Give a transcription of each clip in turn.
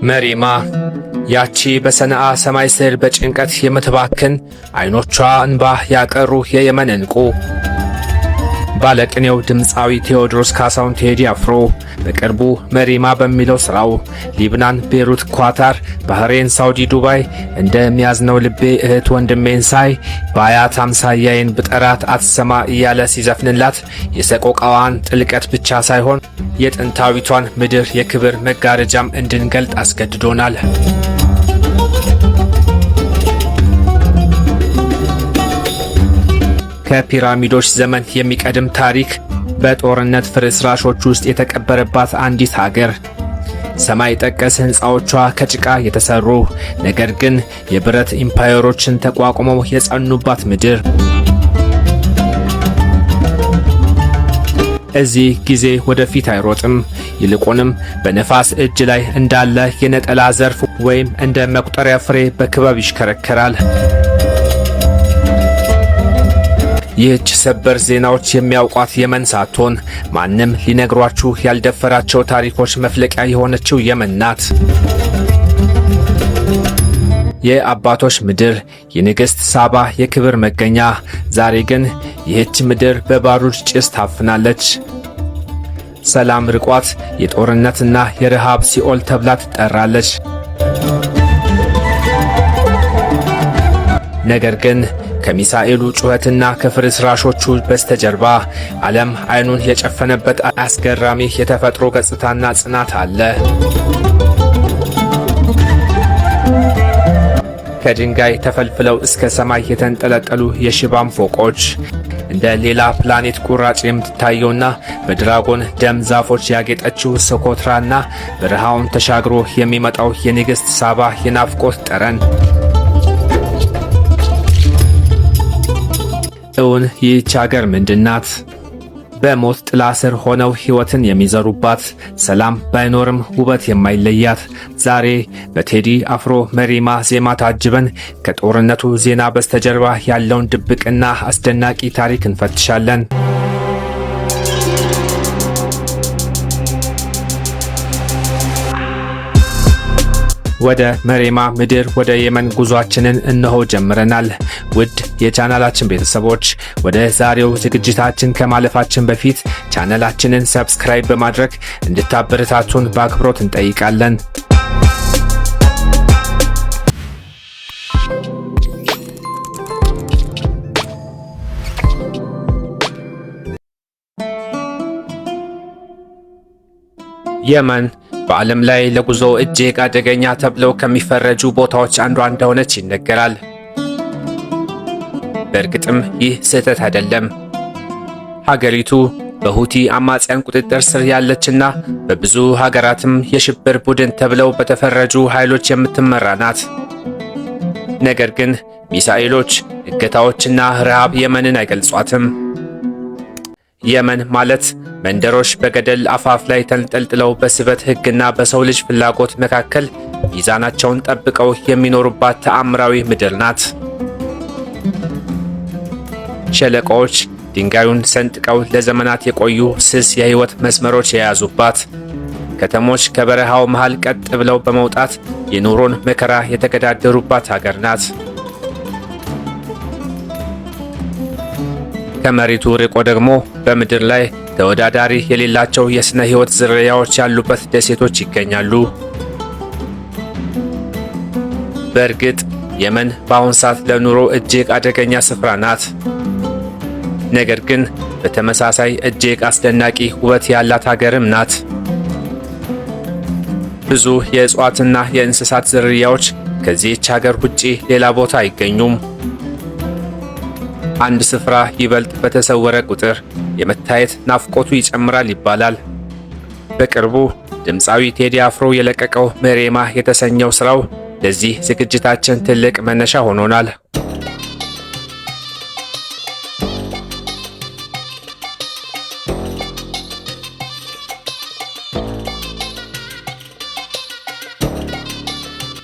መሪማ ያቺ በሰነአ ሰማይ ስር በጭንቀት የምትባክን አይኖቿ እንባ ያቀሩ የየመን እንቁ ባለቅኔው ድምፃዊ ቴዎድሮስ ካሳሁን ቴዲ አፍሮ በቅርቡ መሪማ በሚለው ስራው ሊብናን፣ ቤሩት፣ ኳታር፣ ባህሬን፣ ሳውዲ፣ ዱባይ እንደሚያዝነው ልቤ እህት ወንድሜን ሳይ በአያት አምሳያዬን ብጠራት አትሰማ እያለ ሲዘፍንላት የሰቆቃዋን ጥልቀት ብቻ ሳይሆን የጥንታዊቷን ምድር የክብር መጋረጃም እንድንገልጥ አስገድዶናል። ከፒራሚዶች ዘመን የሚቀድም ታሪክ በጦርነት ፍርስራሾች ውስጥ የተቀበረባት አንዲት ሀገር፣ ሰማይ ጠቀስ ሕንፃዎቿ ከጭቃ የተሰሩ ነገር ግን የብረት ኢምፓየሮችን ተቋቁመው የጸኑባት ምድር። እዚህ ጊዜ ወደፊት አይሮጥም፣ ይልቁንም በነፋስ እጅ ላይ እንዳለ የነጠላ ዘርፍ ወይም እንደ መቁጠሪያ ፍሬ በክበብ ይሽከረከራል። ይህች ሰበር ዜናዎች የሚያውቋት የመን ሳትሆን ማንም ሊነግሯችሁ ያልደፈራቸው ታሪኮች መፍለቂያ የሆነችው የመን ናት። የአባቶች ምድር፣ የንግሥት ሳባ የክብር መገኛ። ዛሬ ግን ይህች ምድር በባሩድ ጭስ ታፍናለች። ሰላም ርቋት የጦርነትና የረሃብ ሲኦል ተብላ ትጠራለች። ነገር ግን ከሚሳኤሉ ጩኸትና ከፍርስራሾቹ በስተጀርባ ዓለም አይኑን የጨፈነበት አስገራሚ የተፈጥሮ ገጽታና ጽናት አለ። ከድንጋይ ተፈልፍለው እስከ ሰማይ የተንጠለጠሉ የሽባም ፎቆች፣ እንደ ሌላ ፕላኔት ቁራጭ የምትታየውና በድራጎን ደም ዛፎች ያጌጠችው ሶኮትራና በረሃውን ተሻግሮ የሚመጣው የንግሥት ሳባ የናፍቆት ጠረን። እውን ይህች አገር ምንድናት? በሞት ጥላ ስር ሆነው ሕይወትን የሚዘሩባት፣ ሰላም ባይኖርም ውበት የማይለያት። ዛሬ በቴዲ አፍሮ መሪማ ዜማ ታጅበን ከጦርነቱ ዜና በስተጀርባ ያለውን ድብቅና አስደናቂ ታሪክ እንፈትሻለን። ወደ መሪማ ምድር ወደ የመን ጉዟችንን እነሆ ጀምረናል። ውድ የቻናላችን ቤተሰቦች ወደ ዛሬው ዝግጅታችን ከማለፋችን በፊት ቻናላችንን ሰብስክራይብ በማድረግ እንድታበረታቱን በአክብሮት እንጠይቃለን። የመን በዓለም ላይ ለጉዞ እጅግ አደገኛ ተብለው ከሚፈረጁ ቦታዎች አንዷ እንደሆነች ይነገራል። በእርግጥም ይህ ስህተት አይደለም። ሀገሪቱ በሁቲ አማጽያን ቁጥጥር ስር ያለችና በብዙ ሀገራትም የሽብር ቡድን ተብለው በተፈረጁ ኃይሎች የምትመራ ናት። ነገር ግን ሚሳኤሎች፣ እገታዎችና ረሃብ የመንን አይገልጿትም። የመን ማለት መንደሮች በገደል አፋፍ ላይ ተንጠልጥለው በስበት ሕግና በሰው ልጅ ፍላጎት መካከል ሚዛናቸውን ጠብቀው የሚኖሩባት ተአምራዊ ምድር ናት። ሸለቆዎች ድንጋዩን ሰንጥቀው ለዘመናት የቆዩ ስስ የሕይወት መስመሮች የያዙባት፣ ከተሞች ከበረሃው መሃል ቀጥ ብለው በመውጣት የኑሮን መከራ የተገዳደሩባት ሀገር ናት። ከመሬቱ ርቆ ደግሞ በምድር ላይ ተወዳዳሪ የሌላቸው የስነ ሕይወት ዝርያዎች ያሉበት ደሴቶች ይገኛሉ። በእርግጥ የመን በአሁን ሰዓት ለኑሮ እጅግ አደገኛ ስፍራ ናት። ነገር ግን በተመሳሳይ እጅግ አስደናቂ ውበት ያላት ሀገርም ናት። ብዙ የእጽዋትና የእንስሳት ዝርያዎች ከዚህች ሀገር ውጪ ሌላ ቦታ አይገኙም። አንድ ስፍራ ይበልጥ በተሰወረ ቁጥር የመታየት ናፍቆቱ ይጨምራል ይባላል። በቅርቡ ድምፃዊ ቴዲ አፍሮ የለቀቀው መሪማ የተሰኘው ስራው ለዚህ ዝግጅታችን ትልቅ መነሻ ሆኖናል።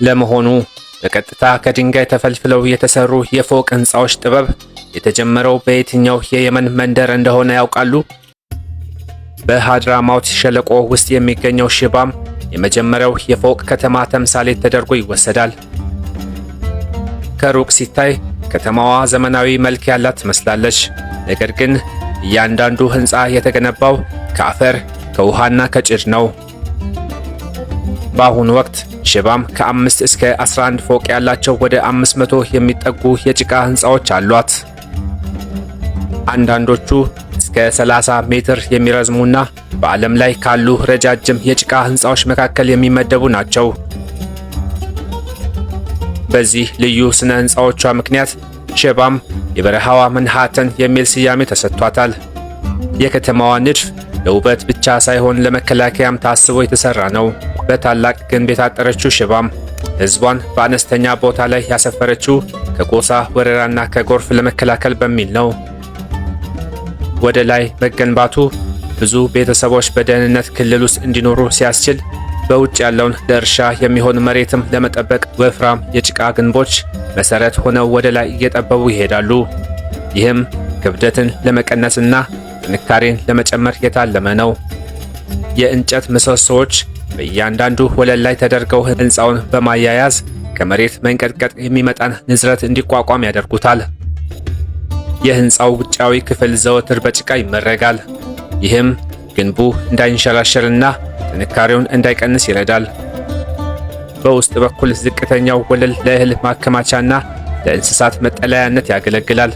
ለመሆኑ በቀጥታ ከድንጋይ ተፈልፍለው የተሰሩ የፎቅ ሕንፃዎች ጥበብ የተጀመረው በየትኛው የየመን መንደር እንደሆነ ያውቃሉ? በሃድራማውት ሸለቆ ውስጥ የሚገኘው ሽባም የመጀመሪያው የፎቅ ከተማ ተምሳሌት ተደርጎ ይወሰዳል። ከሩቅ ሲታይ ከተማዋ ዘመናዊ መልክ ያላት ትመስላለች። ነገር ግን እያንዳንዱ ሕንፃ የተገነባው ከአፈር ከውሃና ከጭድ ነው። በአሁኑ ወቅት ሽባም ከ5 እስከ 11 ፎቅ ያላቸው ወደ 500 የሚጠጉ የጭቃ ሕንፃዎች አሏት። አንዳንዶቹ እስከ 30 ሜትር የሚረዝሙና በዓለም ላይ ካሉ ረጃጅም የጭቃ ሕንፃዎች መካከል የሚመደቡ ናቸው። በዚህ ልዩ ስነ ሕንፃዎቿ ምክንያት ሽባም የበረሃዋ መንሃተን የሚል ስያሜ ተሰጥቷታል። የከተማዋ ንድፍ ለውበት ብቻ ሳይሆን ለመከላከያም ታስቦ የተሰራ ነው። በታላቅ ግንብ የታጠረችው ሽባም ሕዝቧን በአነስተኛ ቦታ ላይ ያሰፈረችው ከጎሳ ወረራና ከጎርፍ ለመከላከል በሚል ነው። ወደ ላይ መገንባቱ ብዙ ቤተሰቦች በደህንነት ክልል ውስጥ እንዲኖሩ ሲያስችል፣ በውጭ ያለውን ለእርሻ የሚሆን መሬትም ለመጠበቅ ወፍራም የጭቃ ግንቦች መሰረት ሆነው ወደ ላይ እየጠበቡ ይሄዳሉ። ይህም ክብደትን ለመቀነስና ጥንካሬን ለመጨመር የታለመ ነው። የእንጨት ምሰሶዎች በእያንዳንዱ ወለል ላይ ተደርገው ሕንፃውን በማያያዝ ከመሬት መንቀጥቀጥ የሚመጣን ንዝረት እንዲቋቋም ያደርጉታል። የሕንፃው ውጫዊ ክፍል ዘወትር በጭቃ ይመረጋል። ይህም ግንቡ እንዳይንሸራሸርና ጥንካሬውን እንዳይቀንስ ይረዳል። በውስጥ በኩል ዝቅተኛው ወለል ለእህል ማከማቻና ለእንስሳት መጠለያነት ያገለግላል።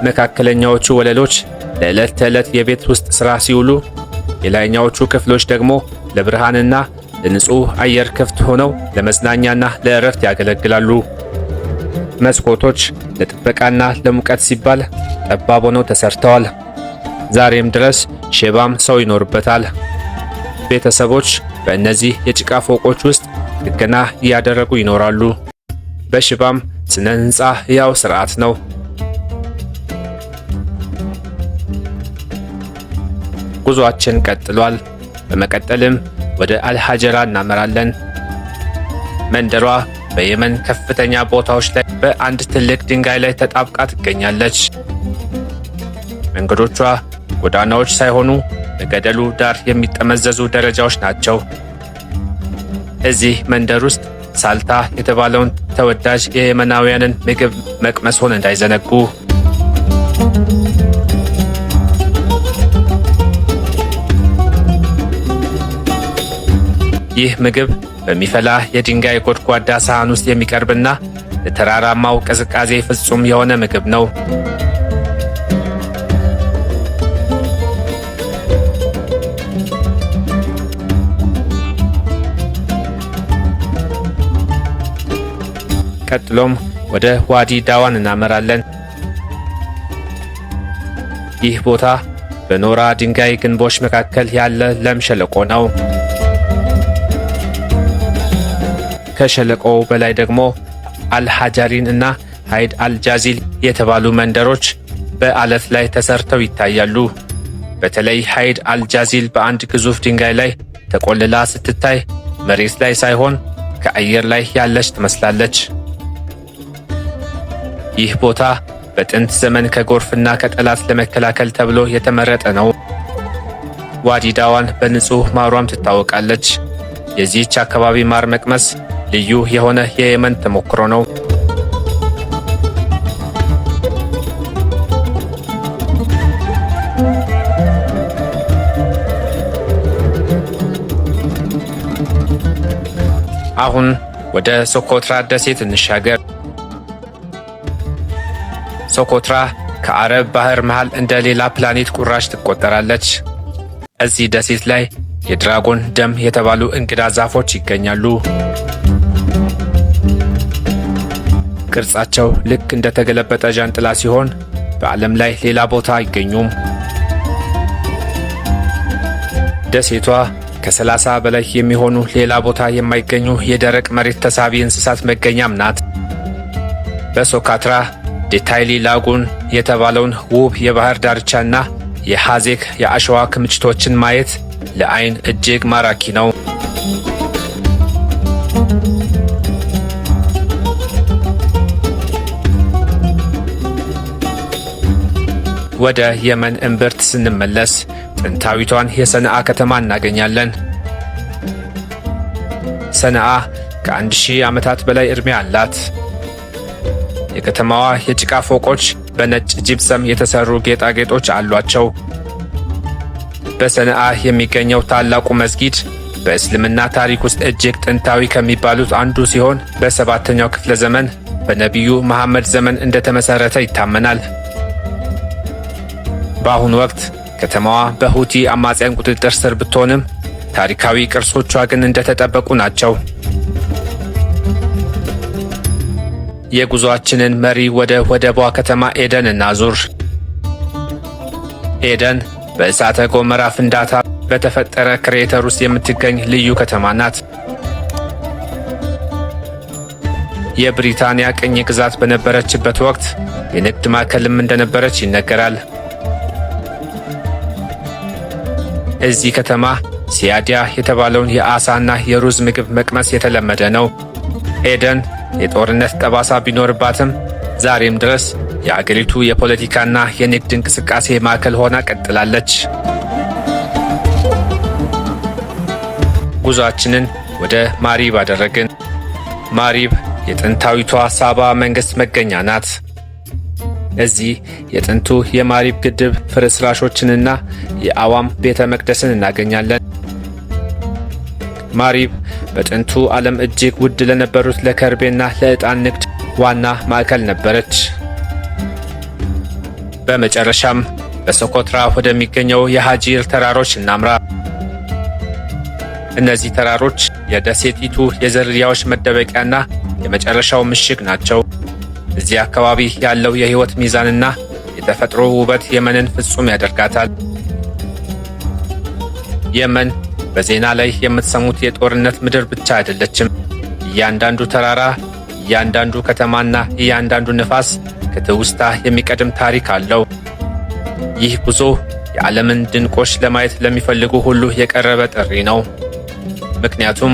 መካከለኛዎቹ ወለሎች ለዕለት ተዕለት የቤት ውስጥ ሥራ ሲውሉ፣ የላይኛዎቹ ክፍሎች ደግሞ ለብርሃንና ለንጹሕ አየር ክፍት ሆነው ለመዝናኛና ለእረፍት ያገለግላሉ። መስኮቶች ለጥበቃና ለሙቀት ሲባል ጠባብ ሆነው ተሰርተዋል። ዛሬም ድረስ ሽባም ሰው ይኖርበታል። ቤተሰቦች በእነዚህ የጭቃ ፎቆች ውስጥ ጥገና እያደረጉ ይኖራሉ። በሽባም ስነ ሕንፃ ሕያው ሥርዓት ነው። ጉዞአችን ቀጥሏል። በመቀጠልም ወደ አልሐጀራ እናመራለን። መንደሯ በየመን ከፍተኛ ቦታዎች ላይ በአንድ ትልቅ ድንጋይ ላይ ተጣብቃ ትገኛለች። መንገዶቿ ጎዳናዎች ሳይሆኑ በገደሉ ዳር የሚጠመዘዙ ደረጃዎች ናቸው። እዚህ መንደር ውስጥ ሳልታ የተባለውን ተወዳጅ የየመናውያንን ምግብ መቅመስዎን እንዳይዘነጉ። ይህ ምግብ በሚፈላ የድንጋይ ጎድጓዳ ሳህን ውስጥ የሚቀርብና ለተራራማው ቅዝቃዜ ፍጹም የሆነ ምግብ ነው። ቀጥሎም ወደ ዋዲ ዳዋን እናመራለን። ይህ ቦታ በኖራ ድንጋይ ግንቦች መካከል ያለ ለም ሸለቆ ነው። ከሸለቆው በላይ ደግሞ አልሐጃሪን እና ሃይድ አልጃዚል የተባሉ መንደሮች በአለት ላይ ተሰርተው ይታያሉ። በተለይ ሃይድ አልጃዚል በአንድ ግዙፍ ድንጋይ ላይ ተቆልላ ስትታይ መሬት ላይ ሳይሆን ከአየር ላይ ያለች ትመስላለች። ይህ ቦታ በጥንት ዘመን ከጎርፍና ከጠላት ለመከላከል ተብሎ የተመረጠ ነው። ዋዲ ዳዋን በንጹህ ማሯም ትታወቃለች። የዚህች አካባቢ ማር መቅመስ ልዩ የሆነ የየመን ተሞክሮ ነው። አሁን ወደ ሶኮትራ ደሴት እንሻገር። ሶኮትራ ከአረብ ባህር መሃል እንደ ሌላ ፕላኔት ቁራሽ ትቆጠራለች። እዚህ ደሴት ላይ የድራጎን ደም የተባሉ እንግዳ ዛፎች ይገኛሉ። ቅርጻቸው ልክ እንደ ተገለበጠ ዣንጥላ ሲሆን በዓለም ላይ ሌላ ቦታ አይገኙም። ደሴቷ ከ30 በላይ የሚሆኑ ሌላ ቦታ የማይገኙ የደረቅ መሬት ተሳቢ እንስሳት መገኛም ናት። በሶካትራ ዴታይሊ ላጉን የተባለውን ውብ የባህር ዳርቻና የሐዜክ የአሸዋ ክምችቶችን ማየት ለዓይን እጅግ ማራኪ ነው። ወደ የመን እምብርት ስንመለስ ጥንታዊቷን የሰነአ ከተማ እናገኛለን። ሰነአ ከ1000 ዓመታት በላይ ዕድሜ አላት። የከተማዋ የጭቃ ፎቆች በነጭ ጂፕሰም የተሰሩ ጌጣጌጦች አሏቸው። በሰነአ የሚገኘው ታላቁ መስጊድ በእስልምና ታሪክ ውስጥ እጅግ ጥንታዊ ከሚባሉት አንዱ ሲሆን በ7ኛው ክፍለ ዘመን በነቢዩ መሐመድ ዘመን እንደተመሰረተ ይታመናል። በአሁኑ ወቅት ከተማዋ በሁቲ አማጽያን ቁጥጥር ስር ብትሆንም ታሪካዊ ቅርሶቿ ግን እንደተጠበቁ ናቸው። የጉዞአችንን መሪ ወደ ወደቧ ከተማ ኤደን እናዙር። ኤደን በእሳተ ገሞራ ፍንዳታ በተፈጠረ ክሬተር ውስጥ የምትገኝ ልዩ ከተማ ናት። የብሪታንያ ቅኝ ግዛት በነበረችበት ወቅት የንግድ ማዕከልም እንደነበረች ይነገራል። እዚህ ከተማ ሲያዲያ የተባለውን የአሳና የሩዝ ምግብ መቅመስ የተለመደ ነው። ኤደን የጦርነት ጠባሳ ቢኖርባትም ዛሬም ድረስ የአገሪቱ የፖለቲካና የንግድ እንቅስቃሴ ማዕከል ሆና ቀጥላለች። ጉዞአችንን ወደ ማሪብ አደረግን። ማሪብ የጥንታዊቷ ሳባ መንግሥት መገኛ ናት። እዚህ የጥንቱ የማሪብ ግድብ ፍርስራሾችንና የአዋም ቤተ መቅደስን እናገኛለን። ማሪብ በጥንቱ ዓለም እጅግ ውድ ለነበሩት ለከርቤና ለዕጣን ንግድ ዋና ማዕከል ነበረች። በመጨረሻም በሶኮትራ ወደሚገኘው የሃጂር ተራሮች እናምራ። እነዚህ ተራሮች የደሴቲቱ የዝርያዎች መደበቂያና የመጨረሻው ምሽግ ናቸው። እዚህ አካባቢ ያለው የሕይወት ሚዛንና የተፈጥሮ ውበት የመንን ፍጹም ያደርጋታል። የመን በዜና ላይ የምትሰሙት የጦርነት ምድር ብቻ አይደለችም። እያንዳንዱ ተራራ፣ እያንዳንዱ ከተማና እያንዳንዱ ነፋስ ከትውስታ የሚቀድም ታሪክ አለው። ይህ ጉዞ የዓለምን ድንቆች ለማየት ለሚፈልጉ ሁሉ የቀረበ ጥሪ ነው። ምክንያቱም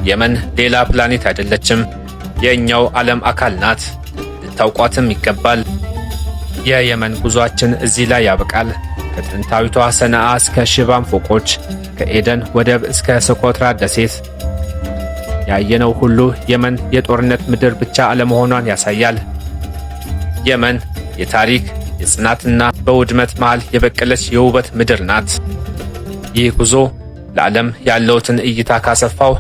የመን ሌላ ፕላኔት አይደለችም፣ የእኛው ዓለም አካል ናት። ልታውቋትም ይገባል። የየመን ጉዞአችን እዚህ ላይ ያበቃል። ከጥንታዊቷ ሰነአ እስከ ሽባም ፎቆች፣ ከኤደን ወደብ እስከ ሶኮትራ ደሴት ያየነው ሁሉ የመን የጦርነት ምድር ብቻ አለመሆኗን ያሳያል። የመን የታሪክ የጽናትና በውድመት መሃል የበቀለች የውበት ምድር ናት። ይህ ጉዞ ለዓለም ያለውትን እይታ ካሰፋው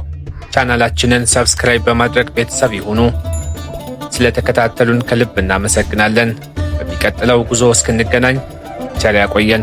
ቻናላችንን ሰብስክራይብ በማድረግ ቤተሰብ ይሁኑ። ስለተከታተሉን ከልብ እናመሰግናለን። በሚቀጥለው ጉዞ እስክንገናኝ ቸር ያቆየን።